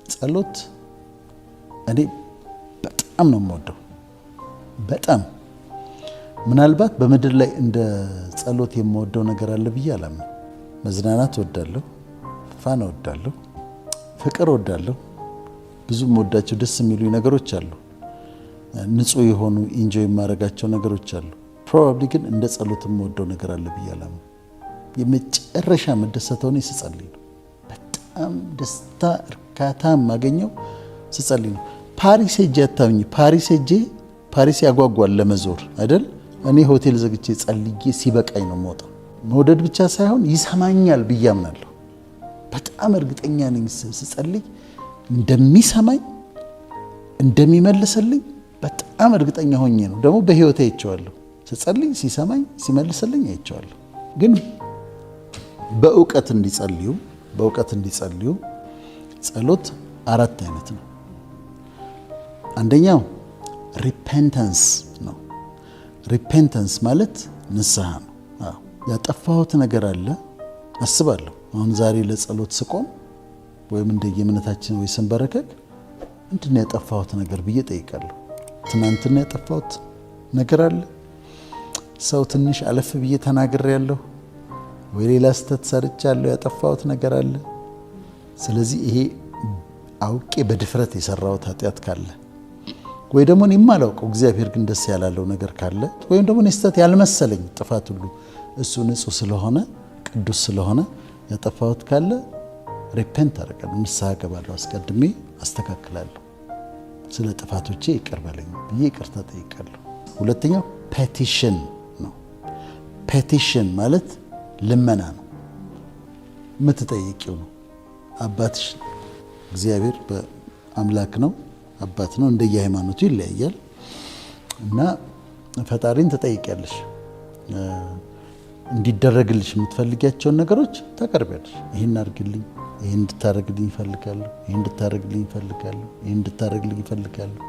ጸሎት እኔ በጣም ነው የምወደው። በጣም ምናልባት በመድር ላይ እንደ ጸሎት የምወደው ነገር አለ ብዬ አላምንም። መዝናናት እወዳለሁ፣ ፋን እወዳለሁ፣ ፍቅር እወዳለሁ። ብዙ የምወዳቸው ደስ የሚሉኝ ነገሮች አሉ። ንጹህ የሆኑ ኢንጆይ የማደርጋቸው ነገሮች አሉ። ፕሮባብሊ ግን እንደ ጸሎት የምወደው ነገር አለ ብዬ አላምንም። የመጨረሻ መደሰተው እኔ ስጸልይ ነው። በጣም ደስታ እርካታ የማገኘው ስጸልይ ነው። ፓሪስ ሄጄ አታውኝ። ፓሪስ ያጓጓል ለመዞር አይደል? እኔ ሆቴል ዘግቼ ጸልዬ ሲበቃኝ ነው የምወጣው። መውደድ ብቻ ሳይሆን ይሰማኛል ብዬ አምናለሁ። በጣም እርግጠኛ ነኝ ስጸልይ እንደሚሰማኝ እንደሚመልስልኝ በጣም እርግጠኛ ሆኜ ነው። ደግሞ በህይወቴ አይቼዋለሁ። ስጸልይ ሲሰማኝ ሲመልስልኝ አይቼዋለሁ። ግን በእውቀት እንዲጸልዩ ጸሎት 4 አይነት ነው። አንደኛው ሪፔንተንስ ነው። ሪፔንተንስ ማለት ንስሐ ነው። ያጠፋሁት ነገር አለ አስባለሁ። አሁን ዛሬ ለጸሎት ስቆም ወይም እንደየእምነታችን ወይ ስንበረከክ ምንድነው ያጠፋሁት ነገር ብዬ ጠይቃለሁ። ትናንትና ያጠፋሁት ነገር አለ፣ ሰው ትንሽ አለፍ ብዬ ተናግሬያለሁ፣ ወይ ሌላ ስህተት ሰርቻለሁ፣ ያጠፋሁት ነገር አለ። ስለዚህ ይሄ አውቄ በድፍረት የሰራሁት ኃጢአት ካለ ወይ ደግሞ እኔ የማላውቀው እግዚአብሔር ግን ደስ ያላለው ነገር ካለ ወይም ደግሞ እኔ ስህተት ያልመሰለኝ ጥፋት ሁሉ እሱ ንጹህ ስለሆነ ቅዱስ ስለሆነ ያጠፋሁት ካለ ሪፔንት አደርጋለሁ፣ ንስሐ እገባለሁ፣ አስቀድሜ አስተካክላለሁ። ስለ ጥፋቶቼ ይቅር በለኝ ብዬ ይቅርታ ጠይቃለሁ። ሁለተኛው ፔቲሽን ነው። ፔቲሽን ማለት ልመና ነው፣ የምትጠይቂው ነው። አባትሽ እግዚአብሔር በአምላክ ነው፣ አባት ነው፣ እንደየሃይማኖቱ ይለያያል እና ፈጣሪን ትጠይቂያለሽ። እንዲደረግልሽ የምትፈልጊያቸውን ነገሮች ታቀርቢያለሽ። ይሄን አድርግልኝ፣ ይሄን እንድታረግልኝ እፈልጋለሁ፣ ይሄን እንድታረግልኝ እፈልጋለሁ፣ ይሄን እንድታረግልኝ እፈልጋለሁ።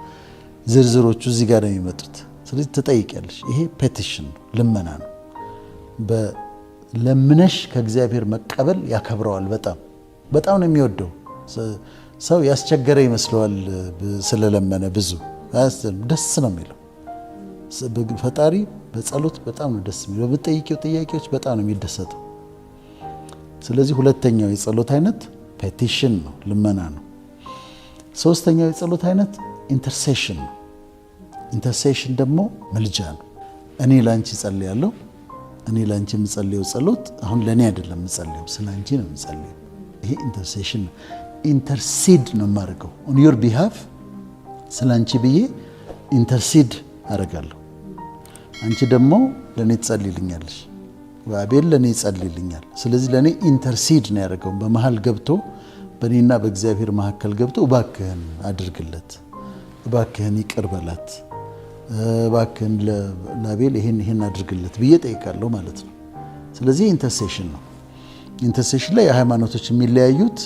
ዝርዝሮቹ እዚህ ጋር ነው የሚመጡት። ስለዚህ ትጠይቂያለሽ። ይሄ ፔቲሽን ነው፣ ልመና ነው። ለምነሽ ከእግዚአብሔር መቀበል ያከብረዋል። በጣም ነው የሚወደው። ሰው ያስቸገረ ይመስለዋል ስለለመነ፣ ብዙ ደስ ነው የሚለው። ፈጣሪ በጸሎት በጣም ነው ደስ የሚለው። በጠይቂው ጥያቄዎች በጣም ነው የሚደሰተው። ስለዚህ ሁለተኛው የጸሎት አይነት ፔቲሽን ነው፣ ልመና ነው። ሶስተኛው የጸሎት አይነት ኢንተርሴሽን ነው። ኢንተርሴሽን ደግሞ ምልጃ ነው። እኔ ላንቺ ጸልያለሁ። እኔ ላንቺ የምጸልየው ጸሎት አሁን ለኔ አይደለም የምጸልየው፣ ስላንቺ ነው የምጸልየው። ይሄ ኢንተርሴሽን ነው። ኢንተርሲድ ነው የማደርገው ኦን ዮር ቢሃፍ። ስላንቺ ብዬ ኢንተርሲድ አደርጋለሁ። አንቺ ደግሞ ለኔ ትጸልይልኛለሽ፣ አቤል ለኔ ይጸልይልኛል። ስለዚህ ለኔ ኢንተርሲድ ነው ያደረገው። በመሃል ገብቶ በኔና በእግዚአብሔር መካከል ገብቶ እባክህን አድርግለት፣ እባክህን ይቅር በላት፣ እባክህን ለአቤል ይሄን አድርግለት ብዬ ጠይቃለሁ ማለት ነው። ስለዚህ ኢንተርሴሽን ነው። ኢንተርሴሽን ላይ የሃይማኖቶች የሚለያዩት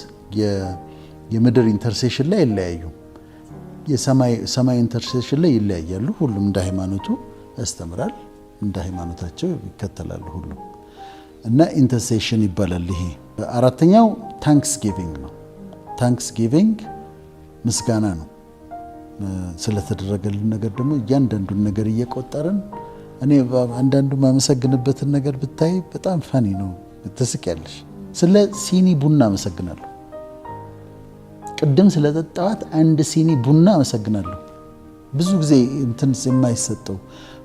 የምድር ኢንተርሴሽን ላይ አይለያዩም። የሰማይ ኢንተርሴሽን ላይ ይለያያሉ። ሁሉም እንደ ሃይማኖቱ ያስተምራል፣ እንደ ሃይማኖታቸው ይከተላሉ ሁሉም እና ኢንተርሴሽን ይባላል። ይሄ አራተኛው ታንክስ ጊቪንግ ነው። ታንክስ ጊቪንግ ምስጋና ነው። ስለተደረገልን ነገር ደግሞ እያንዳንዱን ነገር እየቆጠርን እኔ አንዳንዱ ማመሰግንበትን ነገር ብታይ በጣም ፈኒ ነው፣ ትስቂያለሽ። ስለ ሲኒ ቡና አመሰግናለሁ። ቅድም ስለጠጣዋት አንድ ሲኒ ቡና አመሰግናለሁ። ብዙ ጊዜ እንትን የማይሰጠው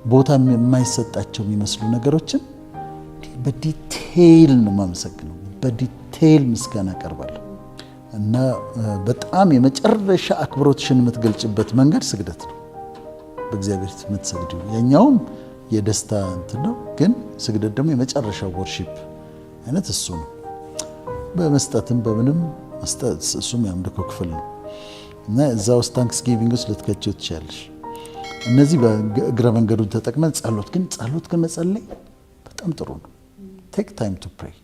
ቦታ የማይሰጣቸው የሚመስሉ ነገሮችን በዲቴይል ነው የማመሰግነው። በዲቴይል ምስጋና አቀርባለሁ እና በጣም የመጨረሻ አክብሮትሽን የምትገልጭበት መንገድ ስግደት ነው። በእግዚአብሔር የምትሰግጂው ያኛውም የደስታ እንትን ነው፣ ግን ስግደት ደግሞ የመጨረሻው ወርሺፕ አይነት እሱ ነው። በመስጠትም በምንም እሱም የአምልኮ ክፍል ነው እና እዛ ውስጥ ታንክስ ጊቪንግ ውስጥ ልትከቺው ትችያለሽ። እነዚህ በእግረ መንገዱን ተጠቅመን ጸሎት ግን መጸለይ በጣም ጥሩ ነው። ቴክ ታይም ቱ ፕሬይ